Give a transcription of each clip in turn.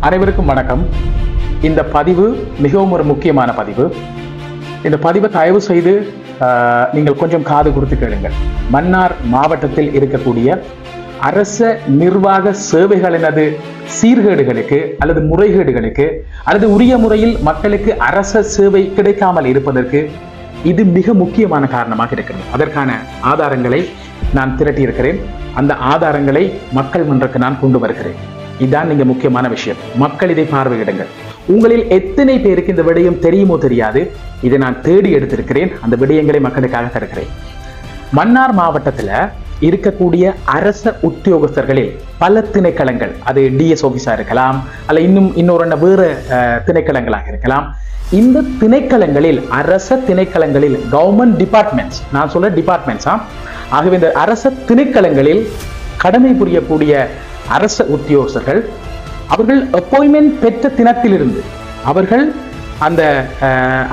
அனைவருக்கும் வணக்கம். இந்த பதிவு மிகவும் ஒரு முக்கியமான பதிவு. இந்த பதிவை தயவு செய்து நீங்கள் கொஞ்சம் காது கொடுத்து கேளுங்கள். மன்னார் மாவட்டத்தில் இருக்கக்கூடிய அரச நிர்வாக சேவைகளினது சீர்கேடுகளுக்கு அல்லது முறைகேடுகளுக்கு அல்லது உரிய முறையில் மக்களுக்கு அரச சேவை கிடைக்காமல் இருப்பதற்கு இது மிக முக்கியமான காரணமாக இருக்கிறது. அதற்கான ஆதாரங்களை நான் திரட்டியிருக்கிறேன். அந்த ஆதாரங்களை மக்கள் மன்றக்கு நான் கொண்டு வருகிறேன். இதுதான் நீங்க முக்கியமான விஷயம். மக்கள் இதை பார்வையிடுங்கள். உங்களில் எத்தனை பேருக்கு இந்த விடயம் தெரியுமோ தெரியாது. இதை நான் தேடி எடுத்திருக்கிறேன். அந்த விடயங்களை மக்களுக்காக தருகிறேன். மன்னார் மாவட்டத்தில் இருக்கக்கூடிய அரச உத்தியோகஸ்தர்களில் பல திணைக்களங்கள், அது டிஎஸ் ஆபீஸா இருக்கலாம், அல்ல இன்னொரு வேறு திணைக்களங்களாக இருக்கலாம். இந்த திணைக்களங்களில், அரச திணைக்களங்களில், கவர்மெண்ட் டிபார்ட்மெண்ட்ஸ், நான் சொல்ற டிபார்ட்மெண்ட்ஸா, ஆகவே இந்த அரச திணைக்களங்களில் கடமை புரியக்கூடிய அரச உத்தியோகஸ்தர்கள் அவர்கள் அப்பாயின்மெண்ட் பெற்ற தினத்திலிருந்து, அவர்கள் அந்த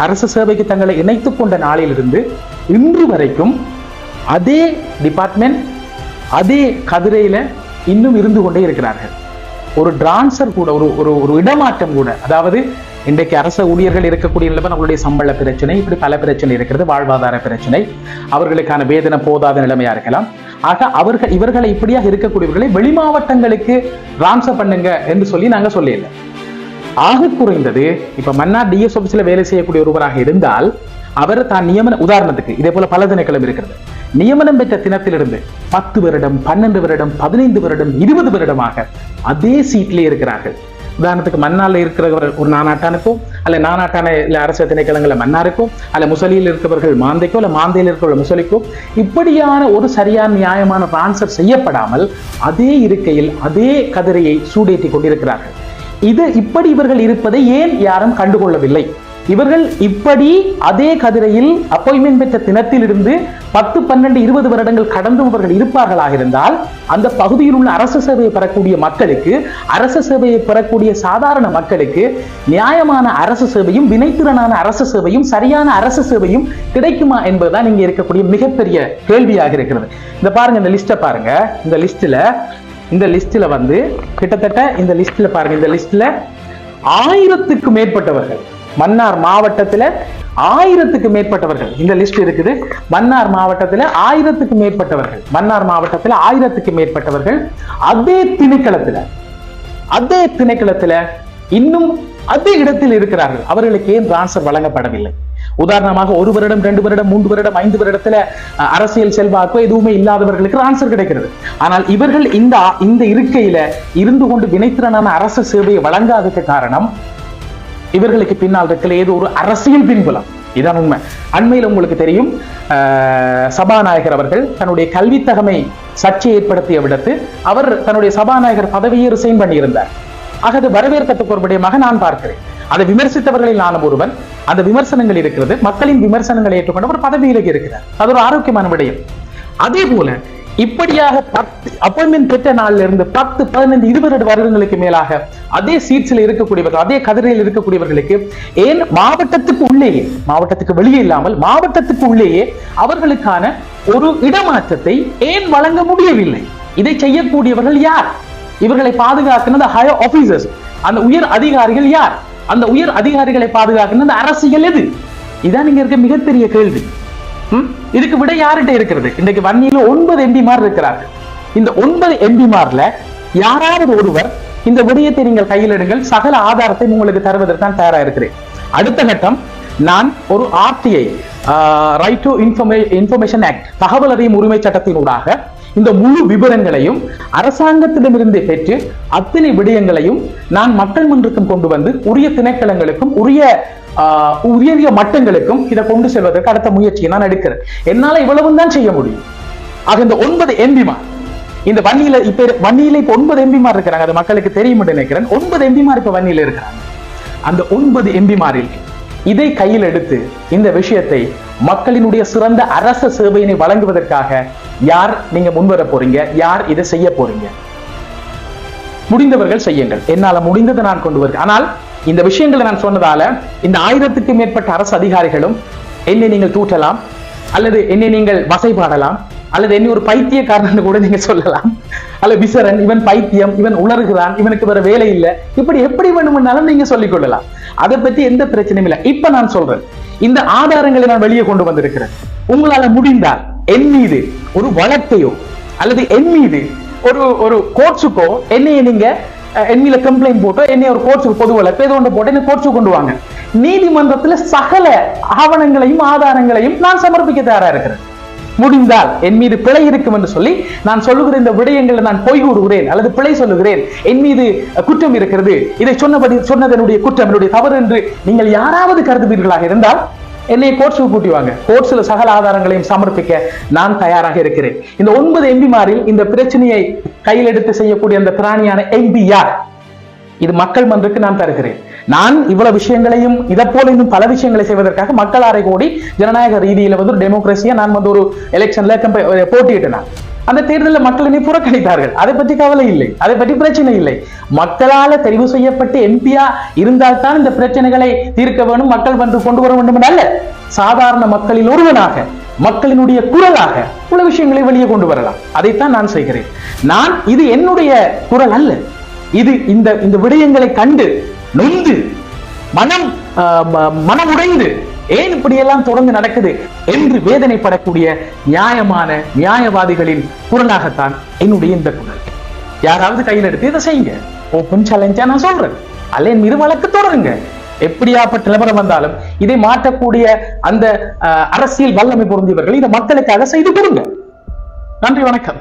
அரசு சேவைக்கு தங்களை இணைத்துக் கொண்ட நாளிலிருந்து இன்று வரைக்கும் அதே டிபார்ட்மெண்ட், அதே கதிரையில இன்னும் இருந்து கொண்டே இருக்கிறார்கள். ஒரு டிரான்ஸ்ஃபர் கூட, ஒரு இடமாற்றம் கூட, அதாவது இன்றைக்கு அரச ஊழியர்கள் இருக்கக்கூடிய அவர்களுடைய சம்பள பிரச்சனை, இப்படி பல பிரச்சனை இருக்கிறது, வாழ்வாதார பிரச்சனை, அவர்களுக்கான வேதனை போதாத நிலைமையா இருக்கலாம். ஆக இவர்களை இப்படியாக இருக்கக்கூடியவர்களை வெளி மாவட்டங்களுக்கு டிரான்ஸ்ஃபர் பண்ணுங்க என்று சொல்லி நாங்க சொல்லல. ஆக குறைந்தது இப்ப மன்னார் டிஎஸ் ஆபீஸ்ல வேலை செய்யக்கூடிய ஒருவராக இருந்தால் அவர் தான் நியமனம், உதாரணத்துக்கு இதே போல பல திணைக்களம் இருக்கிறது, நியமனம் பெற்ற தினத்திலிருந்து 10 வருடம் 12 வருடம் 15 வருடம் 20 வருடமாக அதே சீட்ல இருக்கிறார்கள். உதாரணத்துக்கு மன்னார்ல இருக்கிறவர் ஒரு நானாட்டானுக்கோ, அல்ல நானாட்டான இல்ல அரசு திணைக்களங்கள மன்னாருக்கோ, அல்ல முசலியில் இருக்கிறவர்கள் மாந்தைக்கோ, இல்ல மாந்தையில் இருக்கிறவர்கள் முசலிக்கோ, இப்படியான ஒரு சரியான நியாயமான டிரான்ஸ்ஃபர் செய்யப்படாமல் அதே இருக்கையில் அதே கதிரையை சூடேற்றி கொண்டிருக்கிறார்கள். இப்படி இவர்கள் இருப்பதை ஏன் யாரும் கண்டுகொள்ளவில்லை? இவர்கள் இப்படி அதே கதிரையில் அப்பாயின்மெண்ட் பெற்ற தினத்திலிருந்து 10, 12, 20 வருடங்கள் கடந்தவர்கள் இருப்பார்களாக இருந்தால் அந்த பகுதியில் உள்ள அரசு சேவையை பெறக்கூடிய மக்களுக்கு, அரசு சேவையை பெறக்கூடிய சாதாரண மக்களுக்கு நியாயமான அரசு சேவையும் வினைத்திறனான அரசு சேவையும் சரியான அரசு சேவையும் கிடைக்குமா என்பதுதான் இங்க இருக்கக்கூடிய மிகப்பெரிய கேள்வியாக இருக்கிறது. இந்த பாருங்க, இந்த லிஸ்ட பாருங்க. இந்த லிஸ்ட்ல வந்து கிட்டத்தட்ட இந்த லிஸ்ட்ல பாருங்க, இந்த லிஸ்ட்ல 1000க்கு மேற்பட்டவர்கள், மன்னார் மாவட்டத்தில் 1000க்கு மேற்பட்டவர்கள் இந்த லிஸ்ட் இருக்குது. மன்னார் மாவட்டத்தில் 1000க்கு மேற்பட்டவர்கள், மன்னார் மாவட்டத்தில் 1000க்கு மேற்பட்டவர்கள் அதே திணைக்களத்தில் இன்னும் அதே இடத்தில் இருக்கிறார்கள். அவர்களுக்கு ஏன் டிரான்ஸ்ஃபர் வழங்கப்படவில்லை? உதாரணமாக 1 வருடம் 2 வருடம் 3 வருடம் 5 வருடத்துல அரசியல் செல்வாக்கோ எதுவுமே இல்லாதவர்களுக்கு டிரான்ஸ்ஃபர் கிடைக்கிறது. ஆனால் இவர்கள் இந்த இருக்கையில இருந்து கொண்டு வினைத்திறனான அரசு சேவையை வழங்காததுக்கு காரணம் இவர்களுக்கு பின்னால் இருக்கிற ஏதோ ஒரு அரசியல் பின்புலம். இதான் உண்மை. அண்மையில் உங்களுக்கு தெரியும், சபாநாயகர் அவர்கள் தன்னுடைய கல்வித்தகமை சர்ச்சை ஏற்படுத்திய விடத்து அவர் தன்னுடைய சபாநாயகர் பதவியை ரிசைன் பண்ணியிருந்தார். ஆக அது வரவேற்கத்தக்க ஒரு விடயமாக நான் பார்க்கிறேன். அதை விமர்சித்தவர்களில் நானும் ஒருவன். அந்த விமர்சனங்கள் இருக்கிறது, மக்களின் விமர்சனங்களை ஏற்றுக்கொண்ட ஒரு பதவியிலேயே இருக்கிறார். அது ஒரு ஆரோக்கியமான விடயம். அதே போல இப்படியாக 10 அப்பாயின்மெண்ட் பெற்ற நாளில் இருந்து 10, 15, 20 வருடங்களுக்கு மேலாக அதே சீட்ஸில் இருக்கக்கூடியவர்கள், அதே கதிரையில் இருக்கக்கூடியவர்களுக்கு ஏன் மாவட்டத்துக்கு உள்ளேயே, மாவட்டத்துக்கு வெளியே இல்லாமல் மாவட்டத்துக்கு உள்ளேயே அவர்களுக்கான ஒரு இடமாற்றத்தை ஏன் வழங்க முடியவில்லை? இதை செய்யக்கூடியவர்கள் யார்? இவர்களை பாதுகாக்கிறது ஹையர் ஆபீசர்ஸ், அந்த உயர் அதிகாரிகள் யார்? அந்த உயர் அதிகாரிகளை பாதுகாக்கிறது அரசியல் எது? இதான் இங்க இருக்க மிகப்பெரிய கேள்வி. இதுக்கு விட யார்கிட்ட இருக்கிறது? இன்றைக்கு வன்னியில 9 எம்பிமார் இருக்கிறார்கள். இந்த 9 எம்பிமார்ல யாராவது ஒருவர் இந்த விடயத்தை நீங்கள் கையில் எடுங்கள், சகல ஆதாரத்தை உங்களுக்கு தருவதற்கு நான் தயாரா இருக்கிறேன். அடுத்த கட்டம், நான் ஒரு RTI, right to information act, தகவல் அறியும் உரிமை சட்டத்தினூடாக இந்த முழு விவரங்களையும் அரசாங்கத்திடமிருந்து பெற்று அத்தனை விடயங்களையும் நான் மக்கள் மன்றத்துக்கும் கொண்டு வந்து உரிய திணைக்களங்களுக்கும் உரிய மட்டங்களுக்கும் இதை கொண்டு செல்வதற்கு அடுத்த முயற்சியை நான் எடுக்கிறேன். என்னால இவ்வளவு தான் செய்ய முடியும். ஆக இந்த 9 எம்பிமார், இந்த வன்னியில இப்ப 9 எம்பிமார் இருக்கிறாங்க. அது மக்களுக்கு தெரியும் நினைக்கிறேன். 9 எம்பிமார் இப்ப வன்னியில இருக்கிறாங்க. அந்த 9 எம்பிமாரில் இதை கையில் எடுத்து இந்த விஷயத்தை மக்களினுடைய சிறந்த அரச சேவையினை வழங்குவதற்காக யார் நீங்க முன்வர போறீங்க? யார் இதை செய்ய போறீங்க? முடிந்தவர்கள் செய்யுங்கள். என்னால முடிந்ததை நான் கொண்டு வருகிறேன். ஆனால் இந்த விஷயங்களை நான் சொன்னதால இந்த 1000க்கு மேற்பட்ட அரசு அதிகாரிகளும் என்னை நீங்கள் தூற்றலாம், அல்லது என்னை நீங்கள் வசைபாடலாம், அல்லது என்ன ஒரு பைத்தியக்காரன் கூட நீங்க சொல்லலாம், அல்ல விசரன், இவன் பைத்தியம், இவன் உளறுகிறான், இவனுக்கு வேற வேலை இல்லை, இப்படி எப்படி வேணும்னாலும் நீங்க சொல்லிக் கொள்ளலாம். அதை பத்தி எந்த பிரச்சனையும் இல்லை. இப்ப நான் சொல்றேன், இந்த ஆதாரங்களை நான் வெளியே கொண்டு வந்திருக்கிறேன். உங்களால முடிந்தால் என் மீது ஒரு வழக்கையோ அல்லது என் மீது ஒரு கோர்ட்ஸுக்கோ என்னைய நீங்க என் மீது கம்ப்ளைண்ட் போட்டோ என்னைய ஒரு கோர்ட்ஸுக்கு பொது வழக்கு ஏதோ ஒன்று போட்டு என்ன கோர்ட்ஸுக்கு கொண்டு வாங்க. நீதிமன்றத்துல சகல ஆவணங்களையும் ஆதாரங்களையும் நான் சமர்ப்பிக்க தயாரா இருக்கிறேன். முடிந்தால் என் மீது பிழை இருக்கும் என்று சொல்லி நான் சொல்லுகிற இந்த விடயங்களை நான் பொய் கூறுகிறேன் அல்லது பிழை சொல்லுகிறேன், என் மீது குற்றம் இருக்கிறது, இதை சொன்னது என்னுடைய குற்றம், என்னுடைய தவறு என்று நீங்கள் யாராவது கருதுவீர்களாக இருந்தால் என்னை கோர்ட்ஸுக்கு கூட்டி வாங்க. கோர்ட்ஸ்ல சகல ஆதாரங்களையும் சமர்ப்பிக்க நான் தயாராக இருக்கிறேன். இந்த 9 எம்பிமாரில் இந்த பிரச்சனையை கையில் எடுத்து செய்யக்கூடிய அந்த திராணியான எம்பி யார்? இது மக்கள் மன்றத்துக்கு நான் தருகிறேன். நான் இவ்வளவு விஷயங்களையும் இதை போல இன்னும் பல விஷயங்களை செய்வதற்காக மக்கள் 6 கோடி ஜனநாயக ரீதியில ஒரு டெமோக்ரஸியா நான் ஒரு எலெக்ஷன்ல போட்டியிட்டேன். அந்த தேர்தலில் மக்கள் என்னை புறக்கணித்தார்கள். அதை பற்றி கவலை இல்லை, அதை பற்றி பிரச்சனை இல்லை. மக்களால தெரிவு செய்யப்பட்டு எம்பியா இருந்தால்தான் இந்த பிரச்சனைகளை தீர்க்க வேண்டும், மக்கள் வந்து கொண்டு வர வேண்டும் அல்ல. சாதாரண மக்களில் ஒருவனாக, மக்களினுடைய குரலாக பல விஷயங்களை வெளியே கொண்டு வரலாம். அதைத்தான் நான் செய்கிறேன். இது என்னுடைய குரல் அல்ல. இது இந்த விடயங்களை கண்டு நொந்து மனம் உடைந்து ஏன் இப்படியெல்லாம் தொடர்ந்து நடக்குது என்று வேதனைப்படக்கூடிய நியாயவாதிகளின் குரலாகத்தான் என்னுடைய இந்த குரல். யாராவது கையில் எடுத்து இதை செய்யுங்க, ஓப்பன் சேலஞ்சா நான் சொல்றேன். அல்ல என் மீது வழக்கு தொடருங்க. எப்படியாப்பட்ட நிலவரம் வந்தாலும் இதை மாற்றக்கூடிய அந்த அரசியல் வல்லமை பொருந்தியவர்கள் இதை மக்களுக்காக செய்து கொடுங்க. நன்றி, வணக்கம்.